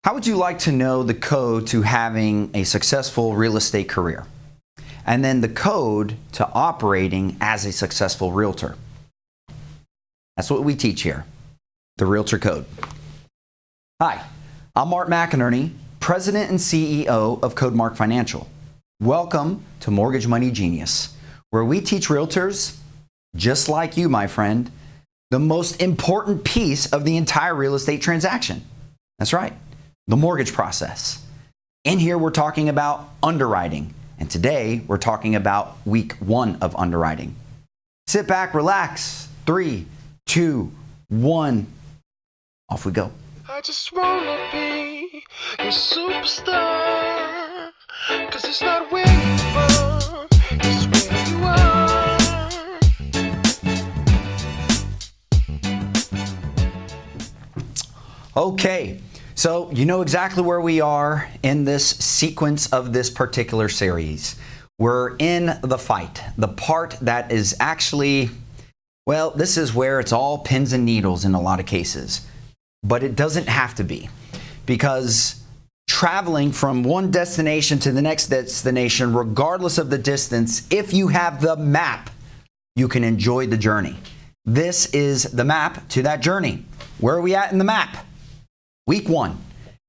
How would you like to know the code to having a successful real estate career? And then the code to operating as a successful realtor. That's what we teach here, the Realtor Code. Hi, I'm Mark McInerney, President and CEO of CodeMark Financial. Welcome to Mortgage Money Genius, where we teach realtors, just like you, my friend, the most important piece of the entire real estate transaction. That's right, the mortgage process. In here, we're talking about underwriting. And today, we're talking about week 1 of underwriting. Sit back, relax. 3, 2, 1. Off we go. I just wanna be your superstar, 'cause it's not where you are, it's where you are. Okay, so you know exactly where we are in this sequence of this particular series. We're in the fight, the part that is actually, well, this is where it's all pins and needles in a lot of cases. But it doesn't have to be, because traveling from one destination to the next destination, regardless of the distance, if you have the map, you can enjoy the journey. This is the map to that journey. Where are we at in the map? Week 1.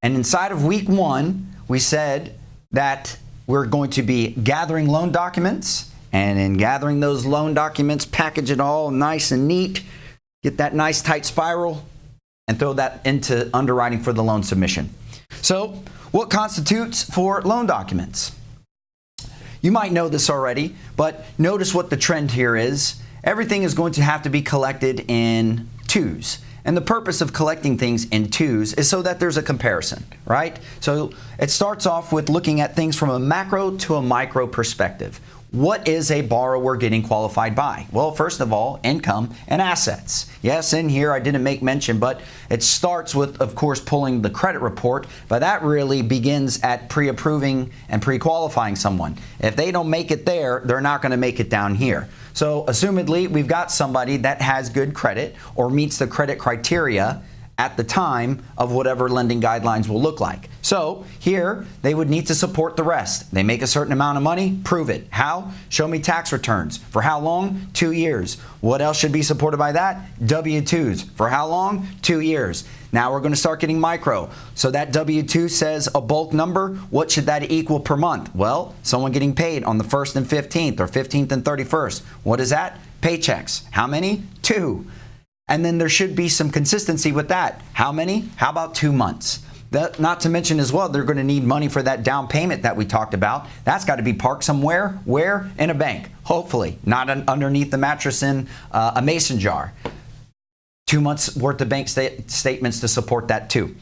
And inside of week 1, we said that we're going to be gathering loan documents, and in gathering those loan documents, package it all nice and neat, get that nice tight spiral, and throw that into underwriting for the loan submission. So, what constitutes for loan documents? You might know this already, but notice what the trend here is. Everything is going to have to be collected in twos. And the purpose of collecting things in twos is so that there's a comparison, right? So it starts off with looking at things from a macro to a micro perspective. What is a borrower getting qualified by? Well, first of all, income and assets. Yes, in here I didn't make mention, but it starts with, of course, pulling the credit report, but that really begins at pre-approving and pre-qualifying someone. If they don't make it there, they're not going to make it down here. So, assumedly, we've got somebody that has good credit or meets the credit criteria at the time of whatever lending guidelines will look like. So here, they would need to support the rest. They make a certain amount of money, prove it. How? Show me tax returns. For how long? 2 years. What else should be supported by that? W-2s. For how long? 2 years. Now we're going to start getting micro. So that W-2 says a bulk number. What should that equal per month? Well, someone getting paid on the 1st and 15th or 15th and 31st. What is that? Paychecks. How many? 2. And then there should be some consistency with that. How many? How about 2 months? Not to mention as well, they're going to need money for that down payment that we talked about. That's got to be parked somewhere. Where? In a bank. Hopefully. Not underneath the mattress in a mason jar. 2 months worth of bank statements to support that too.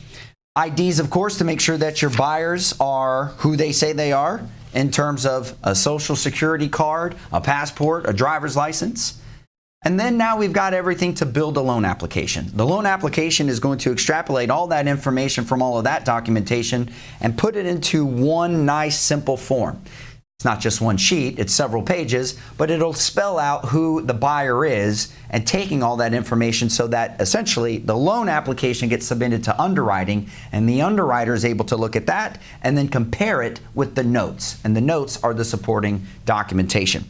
IDs, of course, to make sure that your buyers are who they say they are in terms of a social security card, a passport, a driver's license. And then now we've got everything to build a loan application. The loan application is going to extrapolate all that information from all of that documentation and put it into one nice, simple form. It's not just one sheet, it's several pages, but it'll spell out who the buyer is and taking all that information so that essentially the loan application gets submitted to underwriting, and the underwriter is able to look at that and then compare it with the notes. And the notes are the supporting documentation.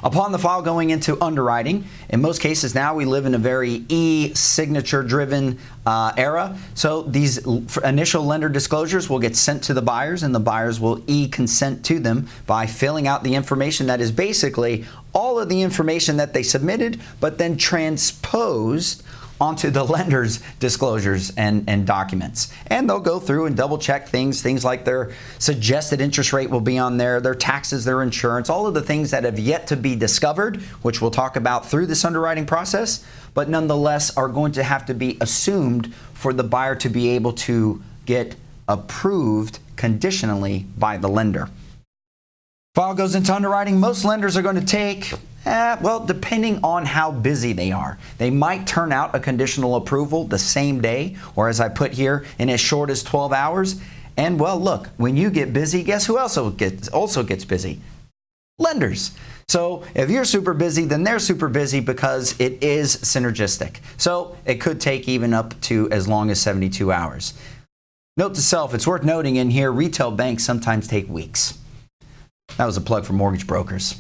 Upon the file going into underwriting, in most cases now we live in a very e-signature driven era. So these initial lender disclosures will get sent to the buyers, and the buyers will e-consent to them by filling out the information that is basically all of the information that they submitted, but then transposed onto the lender's disclosures and documents. And they'll go through and double check things like their suggested interest rate will be on there, their taxes, their insurance, all of the things that have yet to be discovered, which we'll talk about through this underwriting process, but nonetheless are going to have to be assumed for the buyer to be able to get approved conditionally by the lender. File goes into underwriting. Most lenders are going to take well, depending on how busy they are. They might turn out a conditional approval the same day, or as I put here, in as short as 12 hours. And well, look, when you get busy, guess who also gets busy? Lenders. So if you're super busy, then they're super busy because it is synergistic. So it could take even up to as long as 72 hours. Note to self, it's worth noting in here, retail banks sometimes take weeks. That was a plug for mortgage brokers.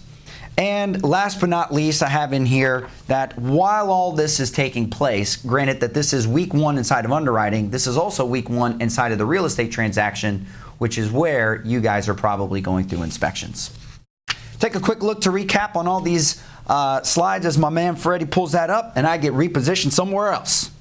And last but not least, I have in here that while all this is taking place, granted that this is week 1 inside of underwriting, this is also week 1 inside of the real estate transaction, which is where you guys are probably going through inspections. Take a quick look to recap on all these slides as my man Freddie pulls that up and I get repositioned somewhere else.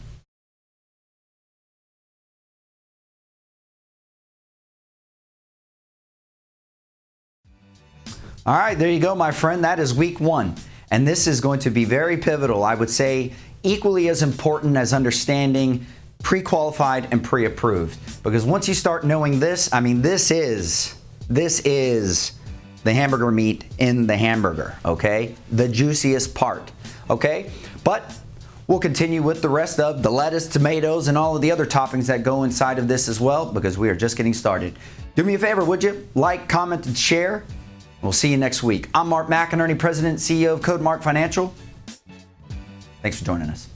All right, there you go, my friend. That is week 1. And this is going to be very pivotal. I would say equally as important as understanding pre-qualified and pre-approved. Because once you start knowing this, I mean, this is the hamburger meat in the hamburger, okay? The juiciest part, okay? But we'll continue with the rest of the lettuce, tomatoes, and all of the other toppings that go inside of this as well, because we are just getting started. Do me a favor, would you? Like, comment, and share. We'll see you next week. I'm Mark McInerney, President and CEO of CodeMark Financial. Thanks for joining us.